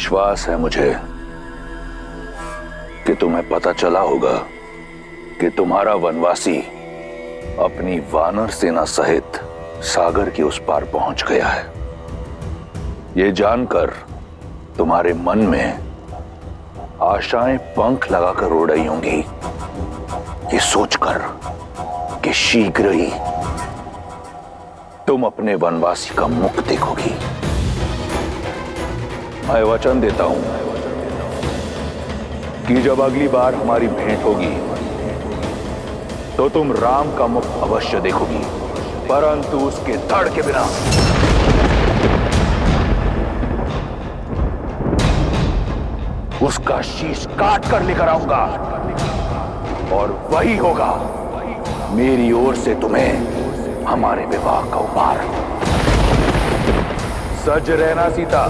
विश्वास है मुझे कि तुम्हें पता चला होगा कि तुम्हारा वनवासी अपनी वानर सेना सहित सागर के उस पार पहुंच गया है। यह जानकर तुम्हारे मन में आशाएं पंख लगाकर उड़ रही होंगी, ये सोचकर कि शीघ्र ही तुम अपने वनवासी का मुख देखोगी। मैं वचन देता हूं कि जब अगली बार हमारी भेंट होगी तो तुम राम का मुख अवश्य देखोगी, परंतु उसके धड़ के बिना। उसका शीश काट कर लेकर आऊंगा और वही होगा मेरी ओर से तुम्हें हमारे विवाह का उपहार। सज रहना सीता,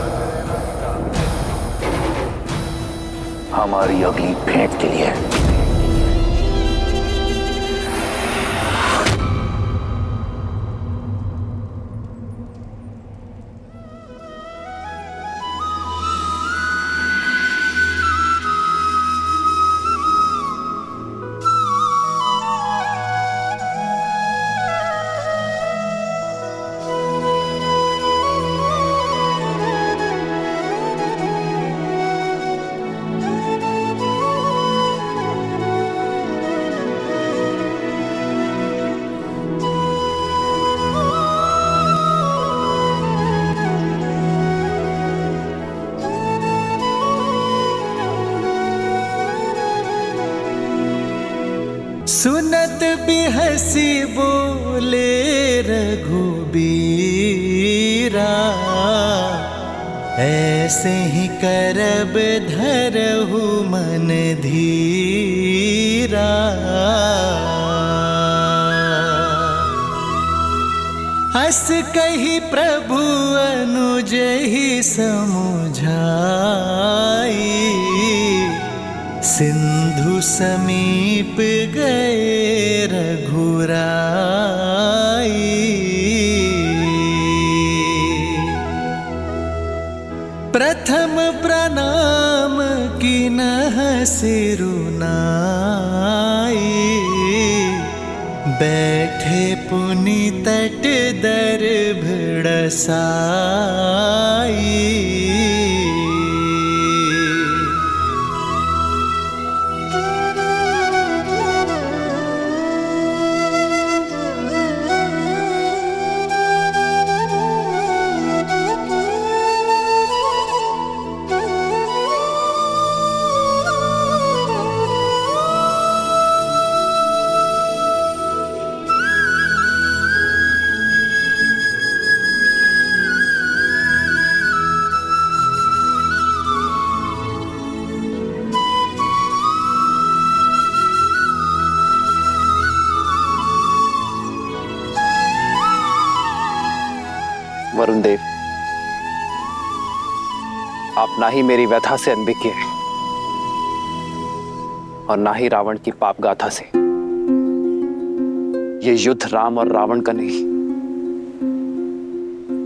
हमारी अगली भेंट के लिए। सुनत बिहसी बोले रघुबीरा, ऐसे ही करब धरहु मन धीरा। हस कही प्रभु अनुज ही समुझाई, सिंधु समीप गए रघुराई। प्रथम प्रणाम किन्ह सिरुनाई, बैठे पुनि तट दर्भ डसाई। वरुण देव, आप ना ही मेरी व्यथा से अनभिज्ञ हैं और ना ही रावण की पाप गाथा से। ये युद्ध राम और रावण का नहीं,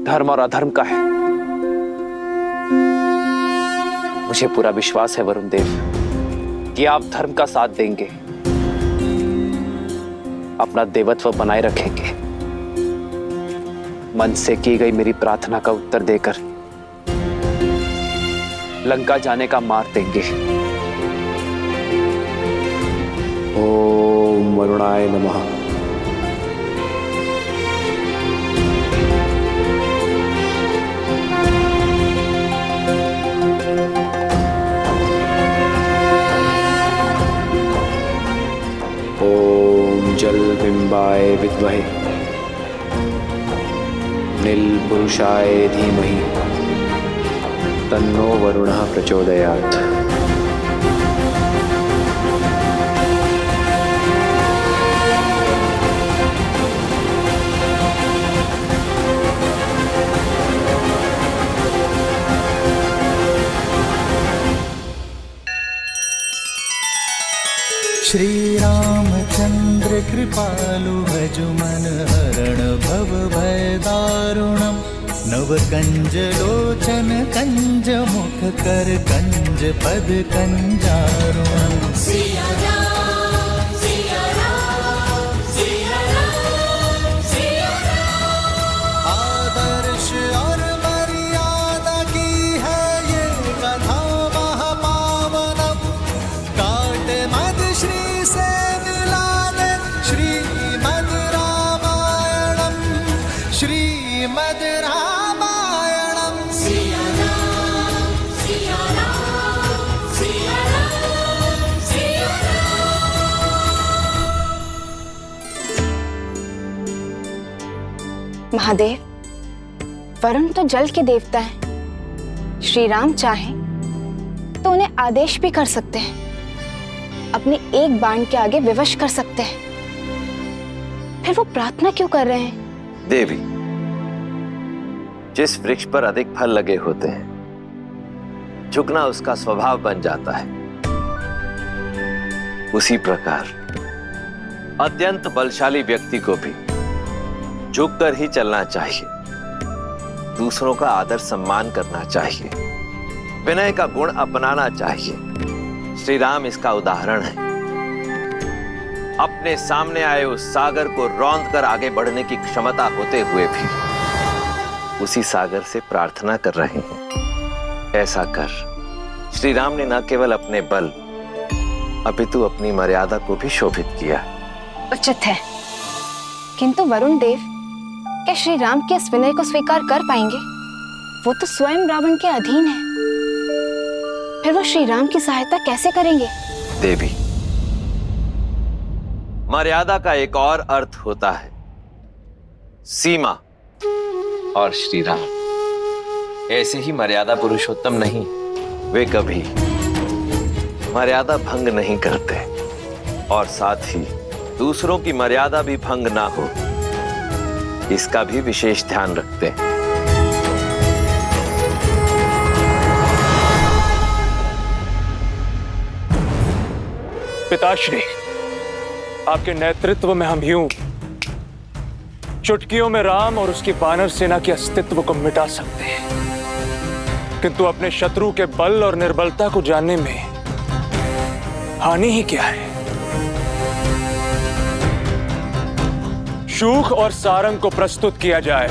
धर्म और अधर्म का है। मुझे पूरा विश्वास है वरुण देव कि आप धर्म का साथ देंगे, अपना देवत्व बनाए रखेंगे, मन से की गई मेरी प्रार्थना का उत्तर देकर लंका जाने का मार देंगे। ओम वरुणाय नमः। ओम जल बिंबाय विद्महे नील पुरुषाय धीमहि तन्नो वरुणः प्रचोदयात्। श्री रामचंद्र कृपालु भजु मन हरण भव भय दारुणम्। नव कंज लोचन कंज मुख कर कंज पद कंजारुण सिया राम सिया राम सिया राम सिया राम। आदर्श और मर्यादा की है ये कथा महापावनम। काट मद श्री से मिला दे श्रीमद् रामायणम श्रीमद् रामायणम। सिया राम सिया राम सिया राम सिया राम। महादेव, वरुण तो जल के देवता हैं। श्री राम चाहें तो उन्हें आदेश भी कर सकते हैं, अपने एक बाण के आगे विवश कर सकते हैं। फिर वो प्रार्थना क्यों कर रहे हैं? देवी, जिस वृक्ष पर अधिक फल लगे होते हैं, झुकना उसका स्वभाव बन जाता है। उसी प्रकार अत्यंत बलशाली व्यक्ति को भी झुककर ही चलना चाहिए, दूसरों का आदर सम्मान करना चाहिए, विनय का गुण अपनाना चाहिए। श्री राम इसका उदाहरण है। अपने सामने आए उस सागर को रौंद कर आगे बढ़ने की क्षमता होते हुए भी उसी सागर से प्रार्थना कर रहे हैं। ऐसा कर श्री राम ने न केवल अपने बल अपितु अपनी मर्यादा को भी शोभित किया। उचित है, किंतु वरुण देव, क्या श्री राम के इस विनय को स्वीकार कर पाएंगे? वो तो स्वयं रावण के अधीन है। फिर वो श्री राम की सहायता कैसे करेंगे? देवी, मर्यादा का एक और अर्थ होता है सीमा, और श्री राम ऐसे ही मर्यादा पुरुषोत्तम नहीं। वे कभी मर्यादा भंग नहीं करते और साथ ही दूसरों की मर्यादा भी भंग ना हो, इसका भी विशेष ध्यान रखते हैं। पिताश्री, आपके नेतृत्व में हम यूं चुटकियों में राम और उसकी वानर सेना के अस्तित्व को मिटा सकते हैं, किंतु अपने शत्रु के बल और निर्बलता को जानने में हानि ही क्या है? शूख और सारंग को प्रस्तुत किया जाए।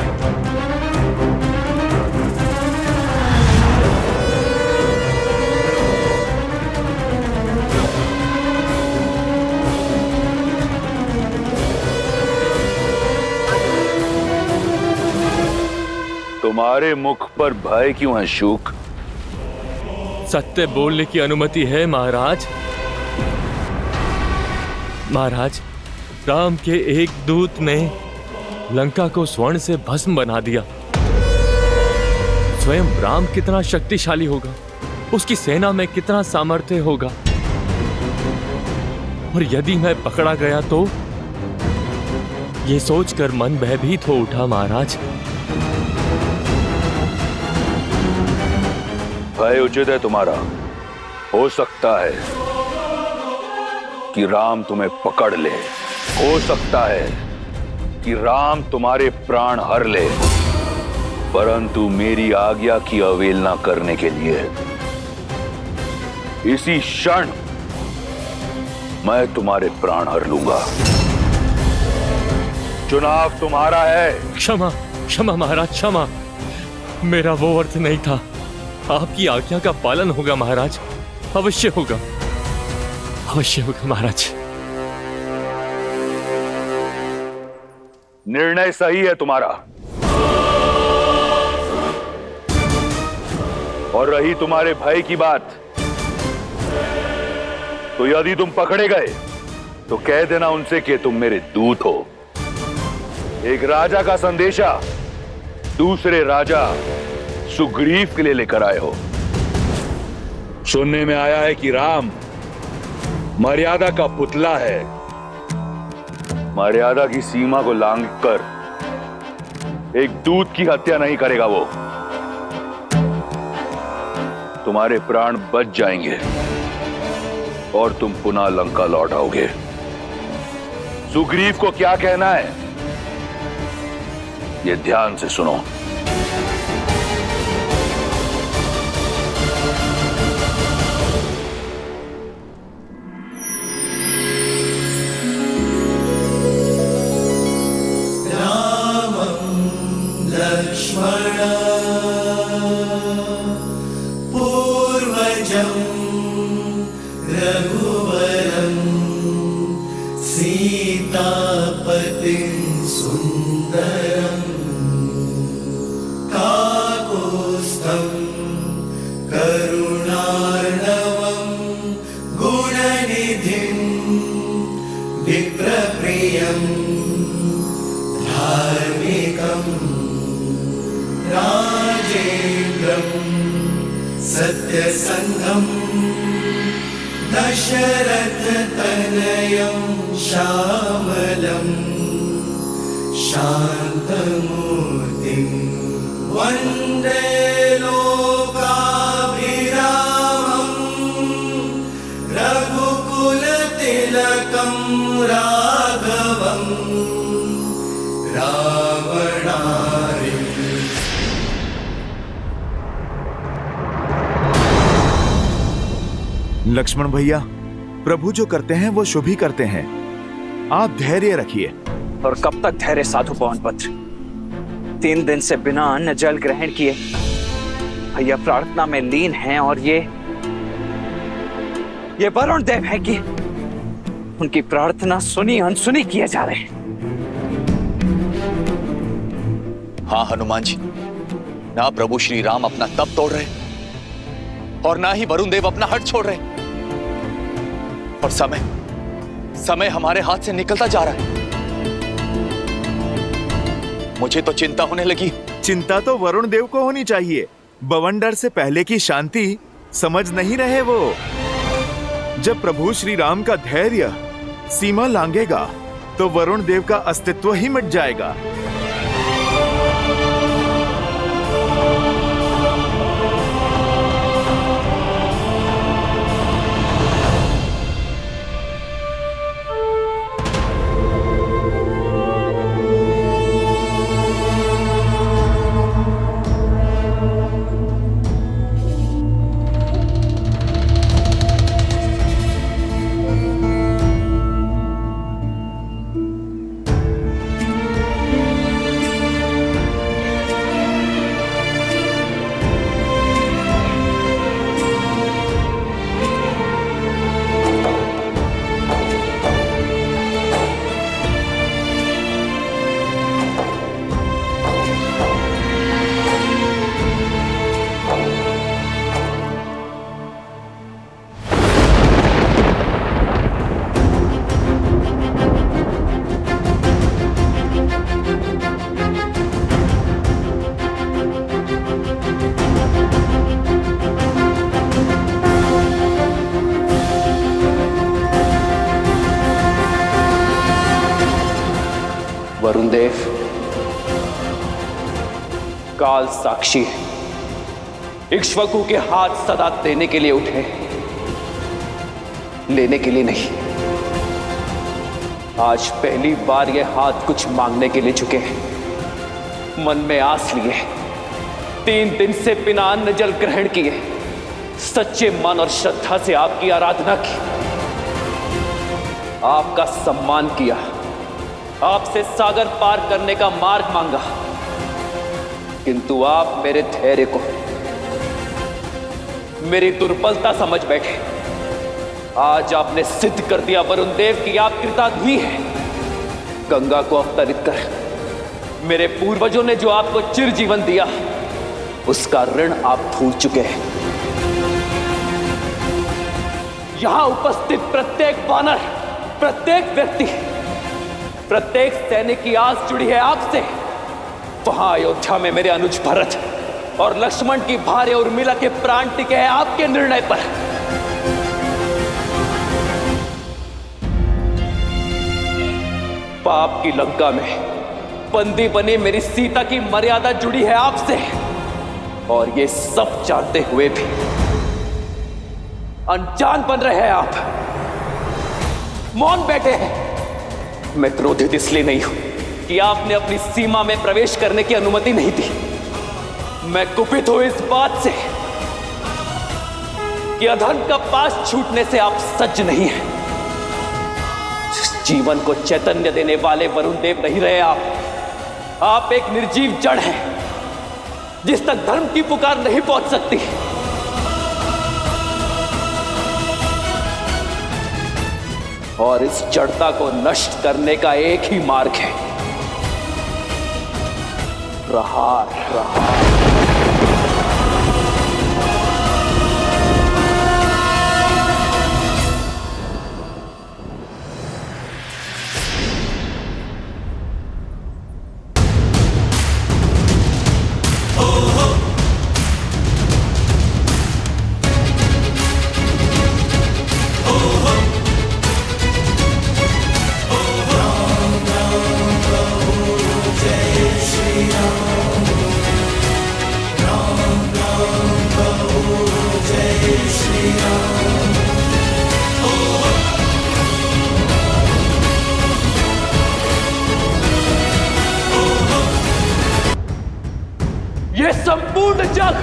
तुम्हारे मुख पर भय क्यों है शूक? सत्य बोलने की अनुमति है महाराज। महाराज, राम के एक दूत ने लंका को स्वर्ण से भस्म बना दिया। स्वयं राम कितना शक्तिशाली होगा, उसकी सेना में कितना सामर्थ्य होगा, और यदि मैं पकड़ा गया तो ये सोचकर मन भयभीत हो उठा महाराज। भय उचित है तुम्हारा। हो सकता है कि राम तुम्हें पकड़ ले, हो सकता है कि राम तुम्हारे प्राण हर ले, परंतु मेरी आज्ञा की अवहेलना करने के लिए इसी क्षण मैं तुम्हारे प्राण हर लूंगा। चुनाव तुम्हारा है। क्षमा क्षमा महाराज, क्षमा। मेरा वो अर्थ नहीं था। आपकी आज्ञा का पालन होगा महाराज, अवश्य होगा, अवश्य होगा महाराज। निर्णय सही है तुम्हारा। और रही तुम्हारे भय की बात, तो यदि तुम पकड़े गए तो कह देना उनसे कि तुम मेरे दूत हो। एक राजा का संदेशा दूसरे राजा सुग्रीव के लिए लेकर आए हो। सुनने में आया है कि राम मर्यादा का पुतला है। मर्यादा की सीमा को लांघकर एक दूत की हत्या नहीं करेगा वो। तुम्हारे प्राण बच जाएंगे और तुम पुनः लंका लौट आओगे। सुग्रीव को क्या कहना है ये ध्यान से सुनो। सीतापतिं सुन्दरम् काकुत्स्थं करुणार्णवं गुणनिधिं विप्रप्रियं धार्मिकं राजेन्द्रं सत्यसन्धं दशरथतनयं श्यामलं शान्तमूर्तिं वन्दे लोकाभिरामं रघुकुलतिलकं राघवं रावणारिम्। लक्ष्मण भैया, प्रभु जो करते हैं वो शुभ ही करते हैं। आप धैर्य रखिए। और कब तक धैर्य साधु पवनपुत्र? 3 दिन से बिना अन्न जल ग्रहण किए भैया प्रार्थना में लीन हैं, और ये वरुण देव है कि उनकी प्रार्थना सुनी अनसुनी किए जा रहे हैं। हाँ हनुमान जी, ना प्रभु श्री राम अपना तप तोड़ रहे और ना ही वरुण देव अपना हट छोड़ रहे, और समय हमारे हाथ से निकलता जा रहा है। मुझे तो चिंता होने लगी। चिंता तो वरुण देव को होनी चाहिए। बवंडर से पहले की शांति समझ नहीं रहे वो। जब प्रभु श्री राम का धैर्य सीमा लांघेगा तो वरुण देव का अस्तित्व ही मिट जाएगा। वरुण देव काल साक्षी है, इक्ष्वाकु के हाथ सदा देने के लिए उठे, लेने के लिए नहीं। आज पहली बार ये हाथ कुछ मांगने के लिए झुके हैं। मन में आस लिए, 3 दिन से बिना अन्न जल ग्रहण किए, सच्चे मन और श्रद्धा से आपकी आराधना की, आपका सम्मान किया, आपसे सागर पार करने का मार्ग मांगा, किंतु आप मेरे धैर्य को मेरी दुर्बलता समझ बैठे। आज आपने सिद्ध कर दिया वरुण देव कि आप कृतार्थी हैं। गंगा को अवतरित कर मेरे पूर्वजों ने जो आपको चिर जीवन दिया, उसका ऋण आप भूल चुके हैं। यहां उपस्थित प्रत्येक वानर, प्रत्येक व्यक्ति, प्रत्येक सैनिक की आस जुड़ी है आपसे। वहां अयोध्या में मेरे अनुज भरत और लक्ष्मण की भार्या उर्मिला के प्राण टिके हैं आपके निर्णय पर। पाप की लंका में बंदी बनी मेरी सीता की मर्यादा जुड़ी है आपसे, और ये सब जानते हुए भी अनजान बन रहे हैं आप, मौन बैठे हैं। मैं क्रोधित इसलिए नहीं हूं कि आपने अपनी सीमा में प्रवेश करने की अनुमति नहीं दी। मैं कुपित हूं इस बात से कि अधर्म का पास छूटने से आप सज्ज नहीं हैं। जीवन को चैतन्य देने वाले वरुण देव नहीं रहे आप एक निर्जीव जड़ हैं, जिस तक धर्म की पुकार नहीं पहुंच सकती। और इस जड़ता को नष्ट करने का एक ही मार्ग है, प्रहार। प्रहार। ये संपूर्ण जग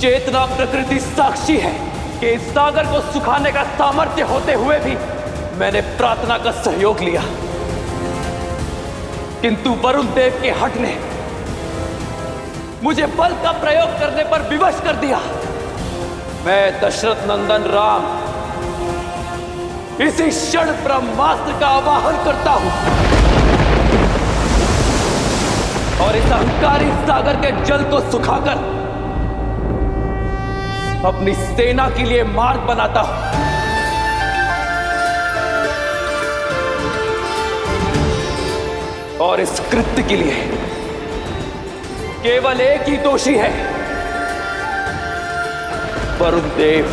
चेतना प्रकृति साक्षी है कि इस सागर को सुखाने का सामर्थ्य होते हुए भी मैंने प्रार्थना का सहयोग लिया, किंतु वरुण देव के हठ ने मुझे बल का प्रयोग करने पर विवश कर दिया। मैं दशरथ नंदन राम इसी क्षण ब्रह्मास्त्र का आवाहन करता हूं और इस अहंकारी सागर के जल को सुखाकर अपनी सेना के लिए मार्ग बनाता हूं। और इस कृत्य के लिए केवल एक ही दोषी है, वरुण देव।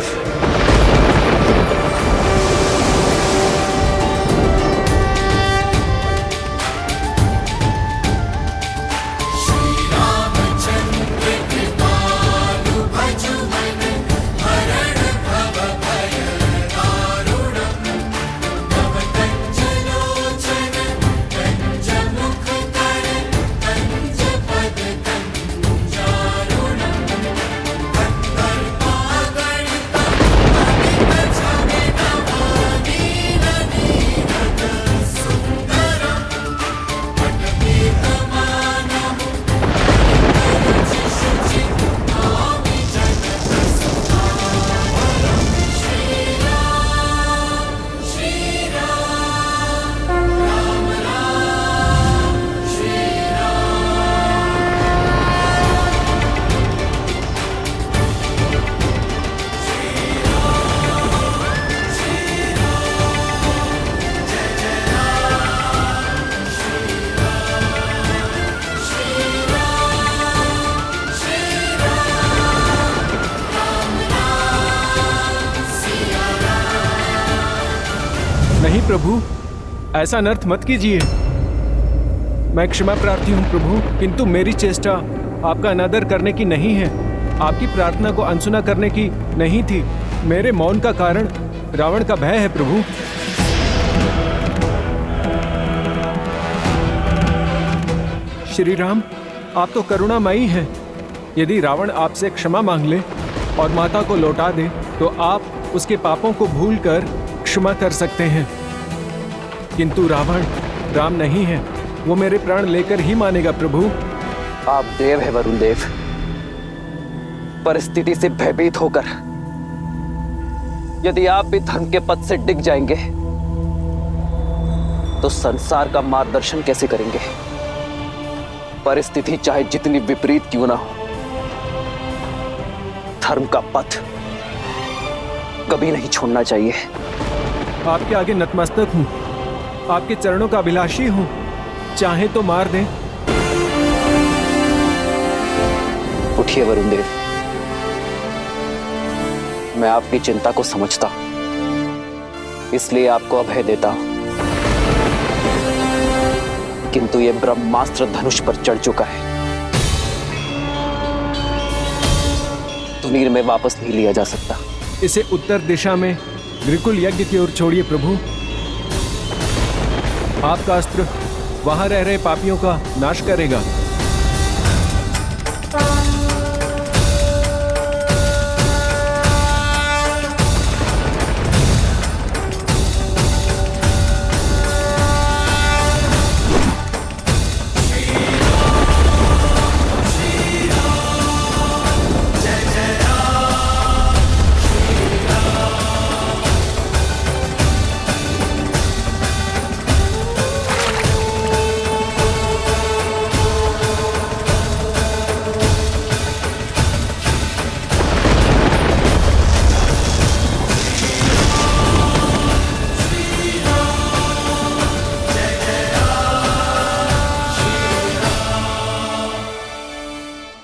नहीं प्रभु, ऐसा अनर्थ मत कीजिए। मैं क्षमा प्रार्थी हूँ प्रभु, किंतु मेरी चेष्टा आपका अनादर करने की नहीं है, आपकी प्रार्थना को अनसुना करने की नहीं थी। मेरे मौन का कारण रावण का भय है प्रभु। श्री राम, आप तो करुणामयी हैं। यदि रावण आपसे क्षमा मांग ले और माता को लौटा दे तो आप उसके पापों को भूलकर क्षमा कर सकते हैं, किंतु रावण राम नहीं है, वो मेरे प्राण लेकर ही मानेगा प्रभु। आप देव है वरुण देव, परिस्थिति से भयभीत होकर यदि आप भी धर्म के पद से डिग जाएंगे तो संसार का मार्गदर्शन कैसे करेंगे? परिस्थिति चाहे जितनी विपरीत क्यों ना हो, धर्म का पथ कभी नहीं छोड़ना चाहिए। आपके आगे नतमस्तक हूँ, आपके चरणों का अभिलाषी हूँ, चाहे तो मार दें। उठिए वरुण देव, मैं आपकी चिंता को समझता हूं, इसलिए आपको अभय देता हूं, किंतु यह ब्रह्मास्त्र धनुष पर चढ़ चुका है, तुनीर में वापस नहीं लिया जा सकता। इसे उत्तर दिशा में ग्रिकुल यज्ञ की ओर छोड़िए प्रभु। आपका अस्त्र वहां रह रहे पापियों का नाश करेगा।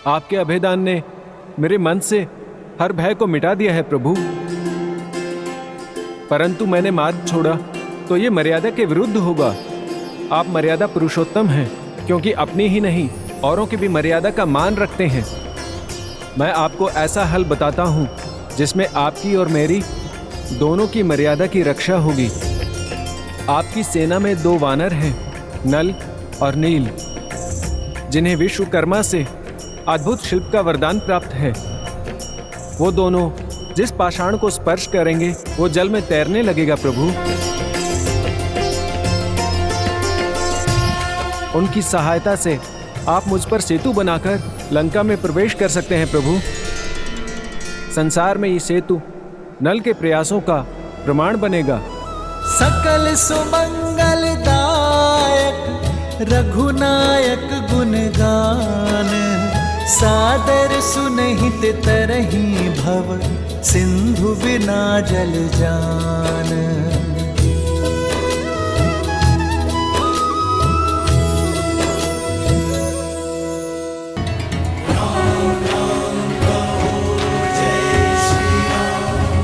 आपके अभेदान ने मेरे मन से हर भय को मिटा दिया है प्रभु। परंतु मैंने मार्ग छोड़ा तो ये मर्यादा के विरुद्ध होगा। आप मर्यादा पुरुषोत्तम हैं, क्योंकि अपनी ही नहीं औरों की भी मर्यादा का मान रखते हैं। मैं आपको ऐसा हल बताता हूँ जिसमें आपकी और मेरी दोनों की मर्यादा की रक्षा होगी। आपकी सेना में 2 वानर हैं, नल और नील, जिन्हें विश्वकर्मा से अद्भुत शिल्प का वरदान प्राप्त है। वो दोनों जिस पाषाण को स्पर्श करेंगे वो जल में तैरने लगेगा प्रभु। उनकी सहायता से आप मुझ पर सेतु बनाकर लंका में प्रवेश कर सकते हैं प्रभु। संसार में ये सेतु नल के प्रयासों का प्रमाण बनेगा। सकल सुमंगलदायक रघुनायक गुणगान, सादर सुनहित तरही भव सिंधु बिना जल जान।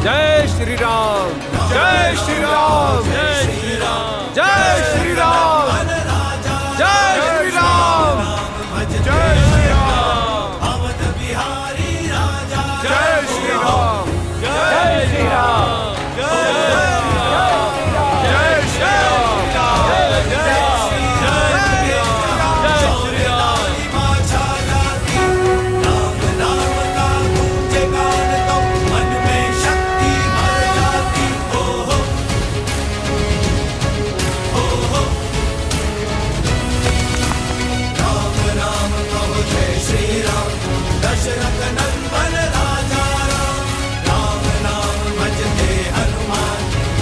जय श्री राम, जय श्री राम, जय श्री राम, जय श्री राम, जय श्री राम, जय श्री राम, अवध बिहारी राजा जय श्री राम, जय श्री राम, जय श्री दशरथ नंदन राजा राम, राम नाम भजते हनुमान,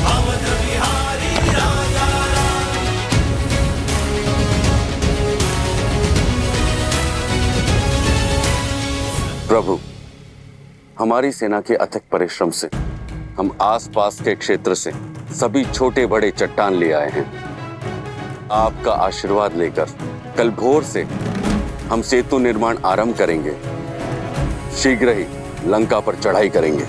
अवध बिहारी राजा राम। प्रभु, हमारी सेना के अथक परिश्रम से हम आसपास के क्षेत्र से सभी छोटे बड़े चट्टान ले आए हैं। आपका आशीर्वाद लेकर कल भोर से हम सेतु निर्माण आरंभ करेंगे। शीघ्र ही लंका पर चढ़ाई करेंगे।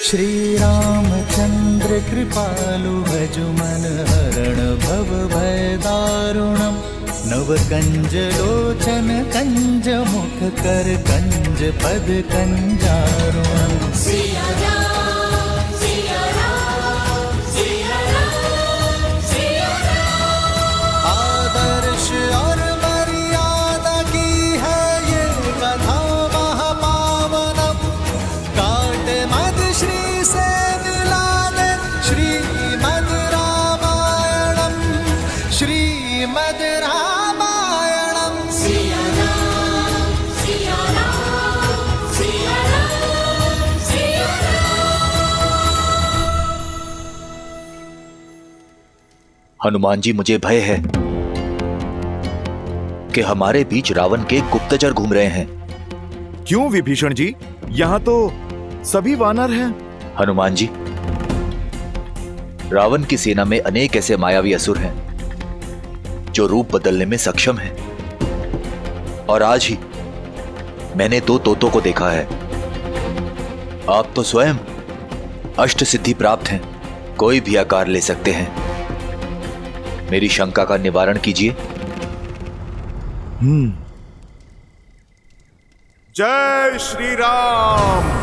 श्री रामचंद्र कृपालु भजु मन हरण भव भय दारुणम, नव कंज लोचन कंज मुख कर कंज पद कंजारुणम। सिया राम, सिया राम, सिया राम, सिया राम। आदर्श और मर्यादा की है ये कथा महापावनम, काट मद श्री से मिला दे श्रीमद् रामायणम, श्रीमद् रामायणम। सिया राम, सिया राम, सिया राम, सिया राम। हनुमान जी, मुझे भय है कि हमारे बीच रावण के गुप्तचर घूम रहे हैं। क्यों विभीषण जी? यहाँ तो सभी वानर हैं। हनुमान जी, रावण की सेना में अनेक ऐसे मायावी असुर हैं जो रूप बदलने में सक्षम हैं। और आज ही मैंने 2 तोतों को देखा है। आप तो स्वयं अष्ट सिद्धि प्राप्त हैं, कोई भी आकार ले सकते हैं। मेरी शंका का निवारण कीजिए। जय श्री राम।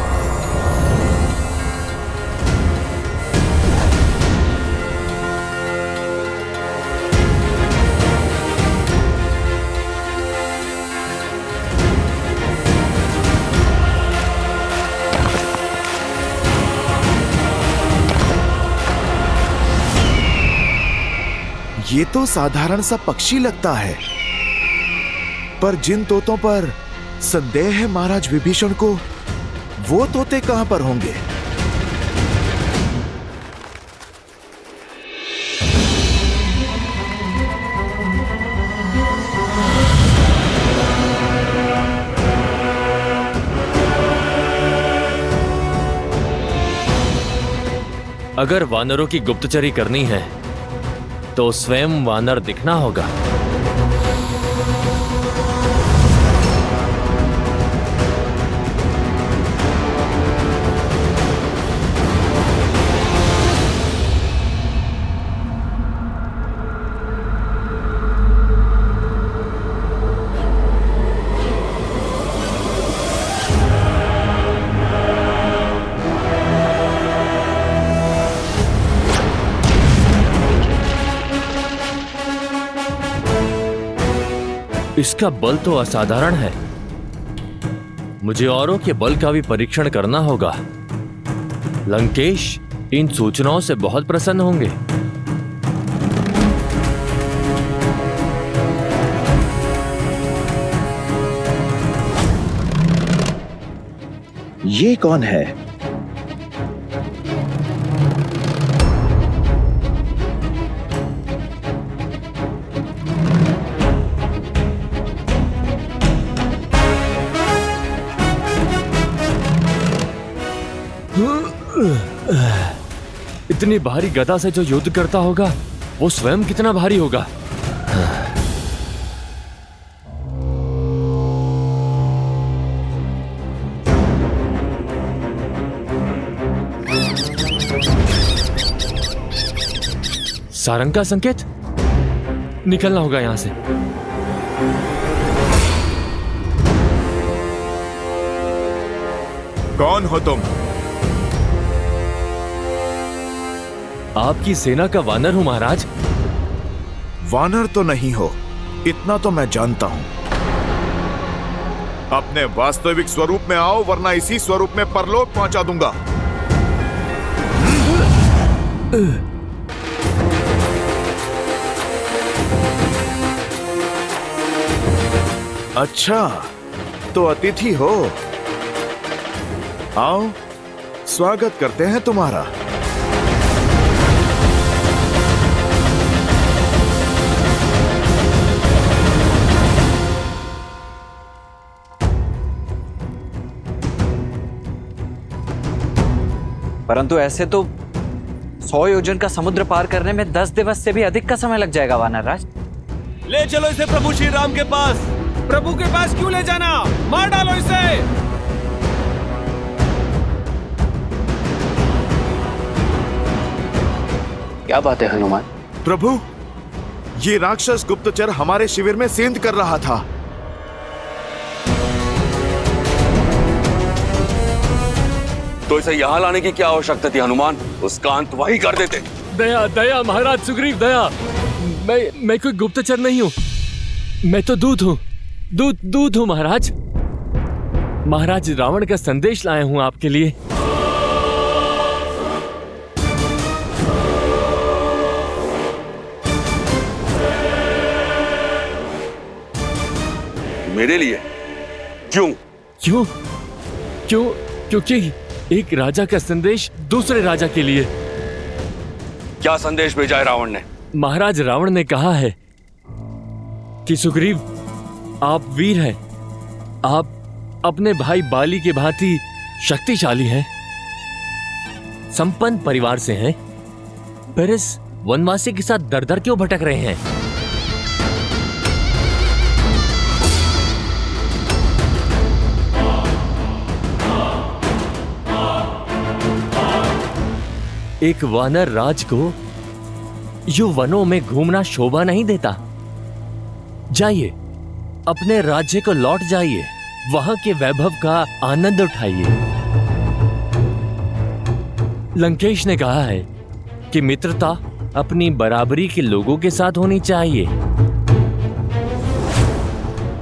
ये तो साधारण सा पक्षी लगता है, पर जिन तोतों पर संदेह है महाराज विभीषण को, वो तोते कहां पर होंगे? अगर वानरों की गुप्तचरी करनी है तो स्वयं वानर दिखना होगा। इसका बल तो असाधारण है। मुझे औरों के बल का भी परीक्षण करना होगा। लंकेश इन सूचनाओं से बहुत प्रसन्न होंगे। ये कौन है? इतनी भारी गदा से जो युद्ध करता होगा वो स्वयं कितना भारी होगा। सारंग का संकेत, निकलना होगा यहां से। कौन हो तुम? आपकी सेना का वानर हूं महाराज। वानर तो नहीं हो, इतना तो मैं जानता हूं। अपने वास्तविक स्वरूप में आओ, वरना इसी स्वरूप में परलोक पहुंचा दूंगा। अच्छा, तो अतिथि हो। आओ, स्वागत करते हैं तुम्हारा। परंतु ऐसे तो 100 योजन का समुद्र पार करने में 10 दिवस से भी अधिक का समय लग जाएगा वानर राज। ले चलो इसे प्रभु श्री राम के पास। प्रभु के पास क्यों ले जाना? मार डालो इसे। क्या बात है हनुमान? प्रभु, ये राक्षस गुप्तचर हमारे शिविर में सेंध कर रहा था। तो इसे यहाँ लाने की क्या आवश्यकता थी हनुमान? उसका अंत वही कर देते। दया दया महाराज सुग्रीव, दया। मैं कोई गुप्तचर नहीं हूं, मैं तो दूत हूं। दूत हूं महाराज। महाराज रावण का संदेश लाया हूं आपके लिए। मेरे लिए? क्यों? क्योंकि एक राजा का संदेश दूसरे राजा के लिए। क्या संदेश भेजा है रावण ने? महाराज रावण ने कहा है कि सुग्रीव, आप वीर हैं, आप अपने भाई बाली के भांति शक्तिशाली हैं, संपन्न परिवार से हैं, फिर इस वनवासी के साथ दर दर क्यों भटक रहे हैं? एक वानर राज को यूं वनों में घूमना शोभा नहीं देता। जाइए, अपने राज्य को लौट जाइए, वहां के वैभव का आनंद उठाइए। लंकेश ने कहा है कि मित्रता अपनी बराबरी के लोगों के साथ होनी चाहिए।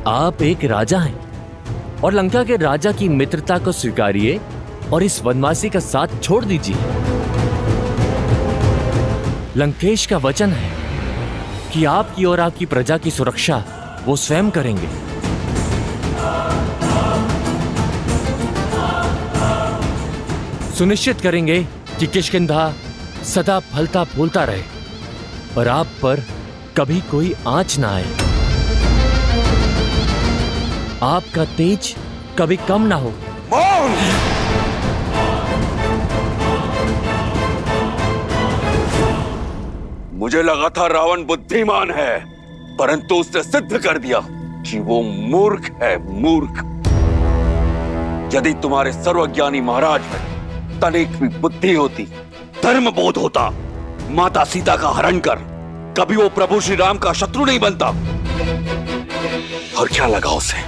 आप एक राजा हैं और लंका के राजा की मित्रता को स्वीकारिए और इस वनवासी का साथ छोड़ दीजिए। लंकेश का वचन है कि आपकी और आपकी प्रजा की सुरक्षा वो स्वयं करेंगे। सुनिश्चित करेंगे कि किष्किंधा सदा फलता फूलता रहे और आप पर कभी कोई आंच ना आए। आपका तेज कभी कम ना हो। मुझे लगा था रावण बुद्धिमान है, परंतु उसने सिद्ध कर दिया कि वो मूर्ख है, मूर्ख। यदि तुम्हारे सर्वज्ञानी महाराज में तनिक भी बुद्धि होती, धर्म बोध होता, माता सीता का हरण कर कभी वो प्रभु श्री राम का शत्रु नहीं बनता। और क्या लगा उसे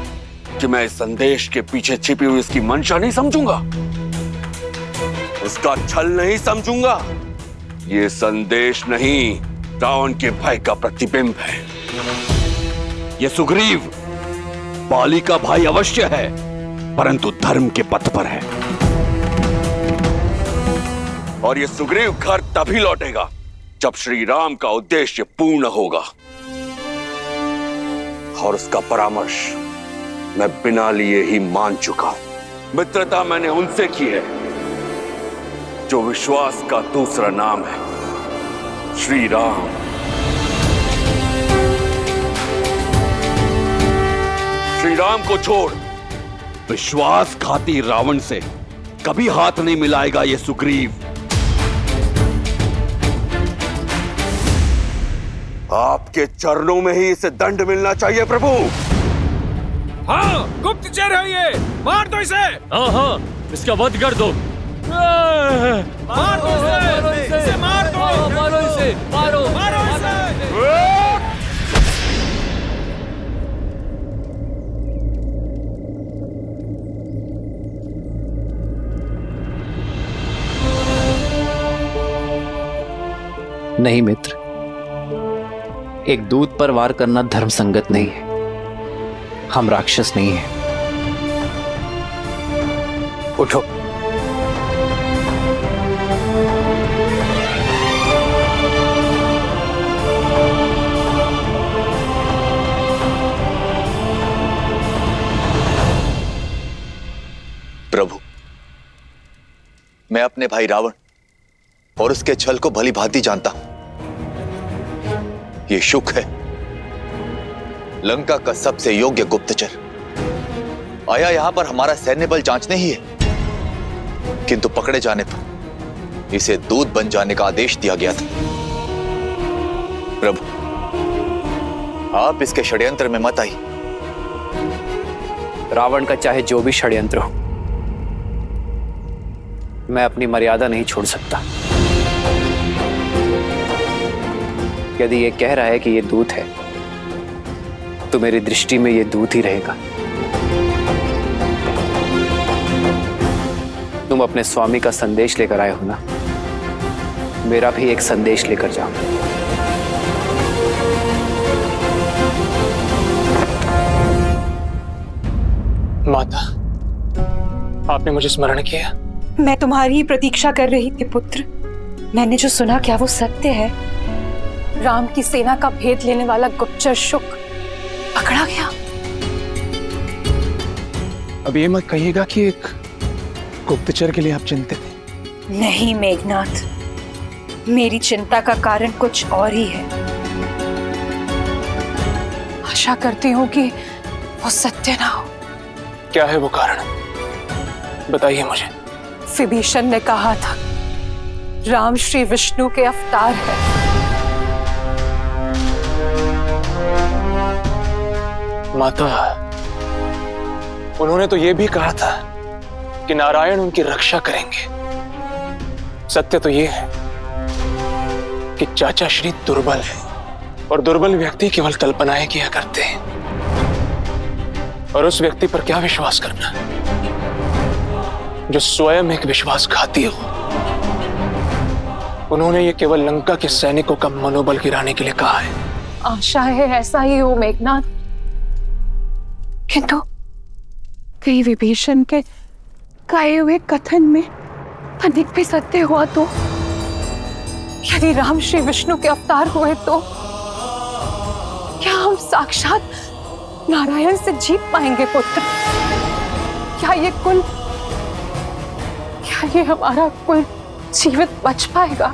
कि मैं इस संदेश के पीछे छिपी हुई इसकी मंशा नहीं समझूंगा, उसका छल नहीं समझूंगा। ये संदेश नहीं, रावण के भय का प्रतिबिंब है। ये सुग्रीव बाली का भाई अवश्य है, परंतु धर्म के पथ पर है। और ये सुग्रीव घर तभी लौटेगा जब श्री राम का उद्देश्य पूर्ण होगा। और उसका परामर्श मैं बिना लिए ही मान चुका हूं। मित्रता मैंने उनसे की है जो विश्वास का दूसरा नाम है, श्री राम। श्री राम को छोड़ विश्वासघाती रावण से कभी हाथ नहीं मिलाएगा ये सुग्रीव। आपके चरणों में ही इसे दंड मिलना चाहिए प्रभु। हाँ, गुप्तचर है ये, मार दो इसे। हाँ हाँ, इसका वध कर दो। मार दो इसे, मार दो, मारो इसे, मारो मारो इसे। नहीं मित्र, एक दूत पर वार करना धर्म संगत नहीं है। हम राक्षस नहीं हैं। उठो। प्रभु, मैं अपने भाई रावण और उसके छल को भली भांति जानता हूं। ये शुक है, लंका का सबसे योग्य गुप्तचर, आया यहां पर हमारा सैन्य बल जांचने ही है, किंतु पकड़े जाने पर इसे दूत बन जाने का आदेश दिया गया था। प्रभु, आप इसके षड्यंत्र में मत आइए। रावण का चाहे जो भी षड्यंत्र हो, मैं अपनी मर्यादा नहीं छोड़ सकता। यदि ये कह रहा है कि ये दूत है, तो मेरी दृष्टि में ये दूत ही रहेगा। तुम अपने स्वामी का संदेश लेकर आए हो ना, मेरा भी एक संदेश लेकर जाओ। माता, आपने मुझे स्मरण किया। मैं तुम्हारी ही प्रतीक्षा कर रही थी पुत्र। मैंने जो सुना, क्या वो सत्य है? राम की सेना का भेद लेने वाला गुप्तचर शुक पकड़ा गया। अब ये मत कहिएगा कि एक गुप्तचर के लिए आप चिंतित हैं। नहीं मेघनाथ, मेरी चिंता का कारण कुछ और ही है। आशा करती हूँ कि वो सत्य ना हो। क्या है वो कारण, बताइए मुझे। विभीषण ने कहा था राम श्री विष्णु के अवतार है। माता, उन्होंने तो ये भी कहा था कि नारायण उनकी रक्षा करेंगे। सत्य तो ये है कि चाचा श्री दुर्बल है और दुर्बल व्यक्ति केवल कल्पनाएं किया करते हैं। और उस व्यक्ति पर क्या विश्वास करना जो स्वयं एक विश्वासघाती हो। उन्होंने ये केवल लंका के सैनिकों का मनोबल गिराने के लिए कहा है। आशा है ऐसा ही हो मेघनाथ, किंतु कहीं विभीषण के कहे हुए कथन में अधिक भी सत्य हुआ तो? यदि राम श्री विष्णु के अवतार हुए तो क्या हम साक्षात नारायण से जीत पाएंगे पुत्र? क्या ये हमारा कुल जीवित बच पाएगा?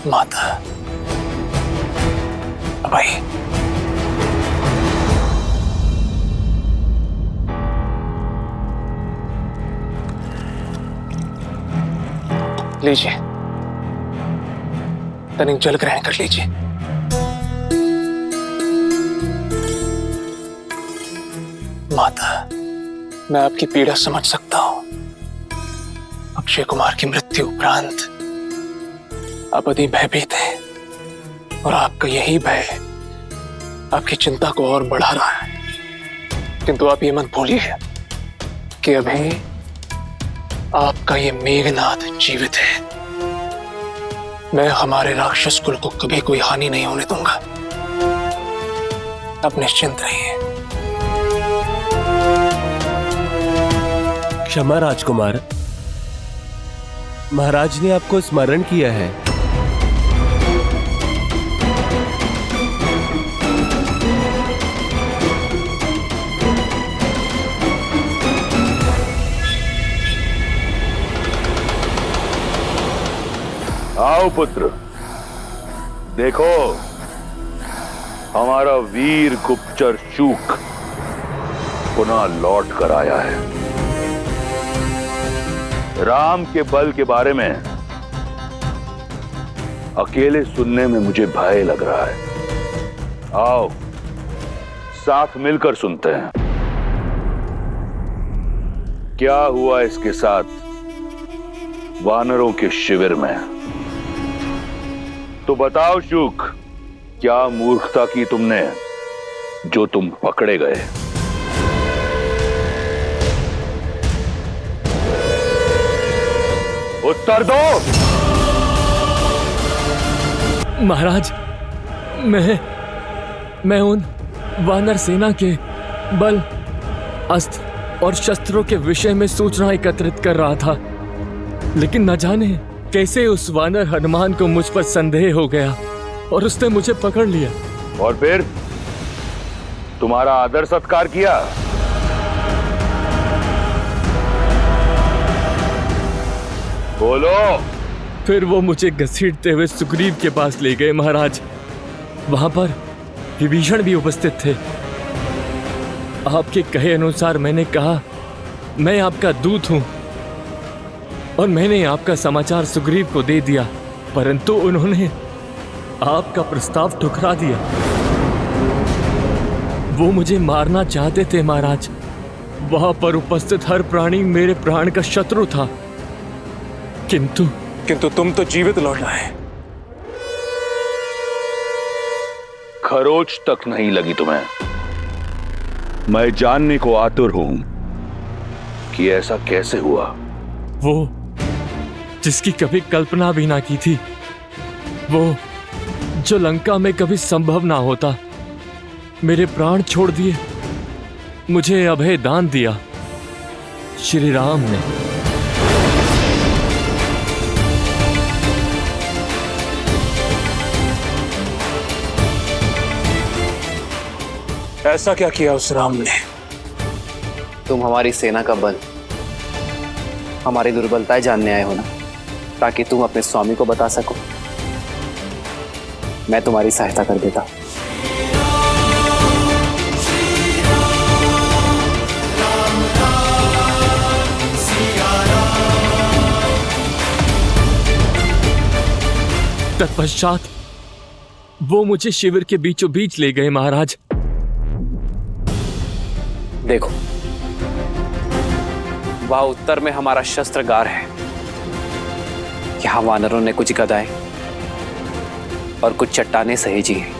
माता, अब आइए। लीजिए, तनिक जल ग्रहण कर लीजिए। माता, मैं आपकी पीड़ा समझ सकता हूं। अक्षय कुमार की मृत्यु उपरांत आप अति भयभीत हैं और आपका यही भय आपकी चिंता को और बढ़ा रहा है। किंतु आप ये मत भूलिए कि अभी आपका ये मेघनाथ जीवित है। मैं हमारे राक्षस कुल को कभी कोई हानि नहीं होने दूंगा। आप निश्चिंत रहिए। क्षमा राजकुमार, महाराज ने आपको स्मरण किया है। आओ पुत्र, देखो हमारा वीर गुप्तचर शूक पुनः लौट कर आया है। राम के बल के बारे में अकेले सुनने में मुझे भय लग रहा है। आओ साथ मिलकर सुनते हैं क्या हुआ इसके साथ वानरों के शिविर में। तो बताओ शूक, क्या मूर्खता की तुमने जो तुम पकड़े गए? उत्तर दो। महाराज, मैं उन वानर सेना के बल, अस्त्र और शस्त्रों के विषय में सूचना एकत्रित कर रहा था, लेकिन न जाने कैसे उस वानर हनुमान को मुझ पर संदेह हो गया और उसने मुझे पकड़ लिया। और फिर तुम्हारा आदर सत्कार किया? बोलो। फिर वो मुझे घसीटते हुए सुग्रीव के पास ले गए महाराज। वहां पर विभीषण भी उपस्थित थे। आपके कहे अनुसार मैंने कहा, मैं आपका दूत हूं और मैंने आपका समाचार सुग्रीव को दे दिया, परंतु उन्होंने आपका प्रस्ताव ठुकरा दिया। वो मुझे मारना चाहते थे महाराज। वहां पर उपस्थित हर प्राणी मेरे प्राण का शत्रु था, किंतु तुम तो जीवित लौट आए। खरोच तक नहीं लगी तुम्हें। मैं जानने को आतुर हूं कि ऐसा कैसे हुआ। वो जिसकी कभी कल्पना भी ना की थी, वो जो लंका में कभी संभव ना होता, मेरे प्राण छोड़ दिए, मुझे अभय दान दिया श्री राम ने। ऐसा क्या किया उस राम ने? तुम हमारी सेना का बल, हमारी दुर्बलताएं जानने आए हो ना, ताकि तुम अपने स्वामी को बता सको। मैं तुम्हारी सहायता कर देता। तत्पश्चात वो मुझे शिविर के बीचों बीच ले गए महाराज। देखो, वहां उत्तर में हमारा शस्त्रगार है। यहां वानरों ने कुछ गदाएं और कुछ चट्टानें सहेजी हैं।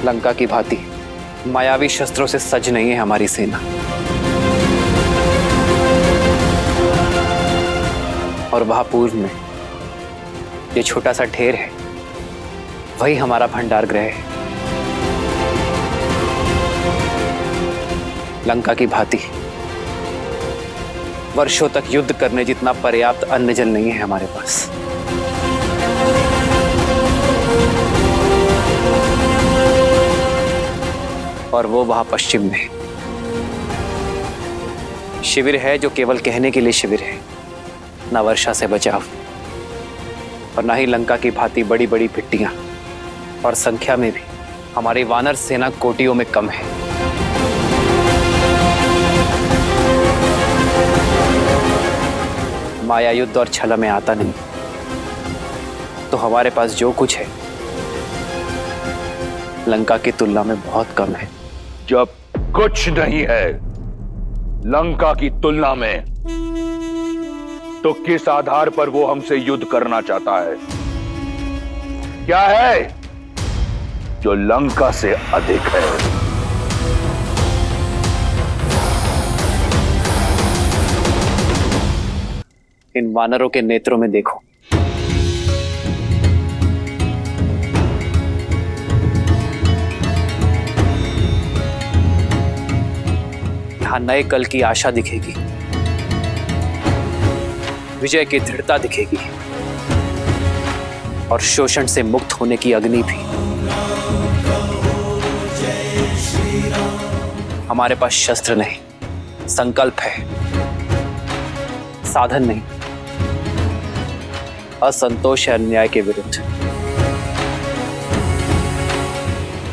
लंका की भांति मायावी शस्त्रों से सज नहीं है हमारी सेना। और वहां पूर्व में ये छोटा सा ढेर है, वही हमारा भंडार गृह है। लंका की भांति वर्षों तक युद्ध करने जितना पर्याप्त अन्न जल नहीं है हमारे पास। और वो वहां पश्चिम में शिविर है, जो केवल कहने के लिए शिविर है, ना वर्षा से बचाव और ना ही लंका की भांति बड़ी बड़ी भिट्टियां, और संख्या में भी हमारी वानर सेना कोटियों में कम है। माया युद्ध और छला में आता नहीं, तो हमारे पास जो कुछ है लंका की तुलना में बहुत कम है। जब कुछ नहीं है लंका की तुलना में, तो किस आधार पर वो हमसे युद्ध करना चाहता है? क्या है जो लंका से अधिक है? इन वानरों के नेत्रों में देखो। यहां नए कल की आशा दिखेगी, विजय की दृढ़ता दिखेगी और शोषण से मुक्त होने की अग्नि भी। हमारे पास शस्त्र नहीं, संकल्प है, साधन नहीं, असंतोष है अन्याय के विरुद्ध।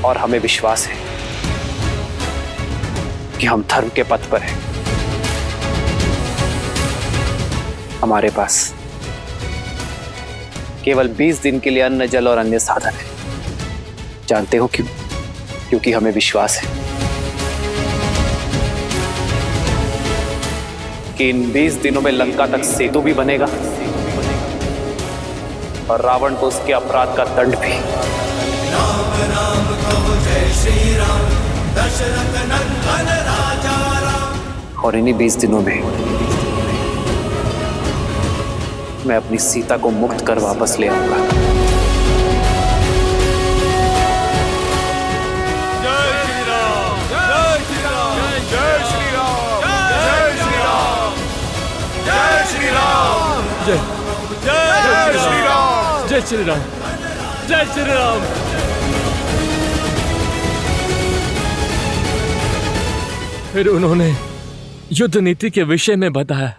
और हमें विश्वास है कि हम धर्म के पथ पर हैं। हमारे पास केवल 20 दिन के लिए अन्न, जल और अन्य साधन है। जानते हो क्यों? क्योंकि हमें विश्वास है कि इन 20 दिनों में लंका तक सेतु भी बनेगा और रावण को उसके अपराध का दंड भी। राम राम कहो जय श्री राम, दशरथ नंदन राजा राम। और इन्हीं 20 दिनों में मैं अपनी सीता को मुक्त कर वापस ले आऊंगा। जय श्री राम, जय श्री राम, जय श्री राम, जय श्री राम, जय श्री राम, जय जय श्री राम, जय श्री राम, जय श्री राम। फिर उन्होंने युद्ध नीति के विषय में बताया।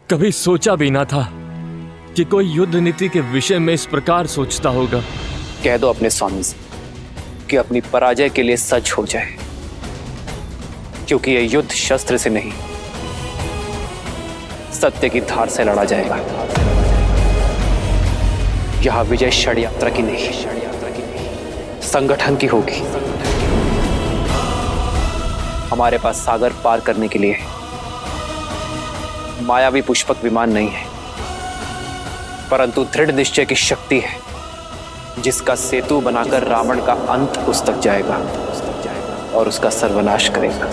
कभी सोचा भी ना था कि कोई युद्ध नीति के विषय में इस प्रकार सोचता होगा। कह दो अपने स्वामी से कि अपनी पराजय के लिए सच हो जाए, क्योंकि यह युद्ध शस्त्र से नहीं, सत्य की धार से लड़ा जाएगा। यह विजय षड्यंत्र की नहीं, संगठन की होगी। हमारे पास सागर पार करने के लिए मायावी पुष्पक विमान नहीं है, परंतु दृढ़ निश्चय की शक्ति है, जिसका सेतु बनाकर रावण का अंत उस तक जाएगा और उसका सर्वनाश करेगा।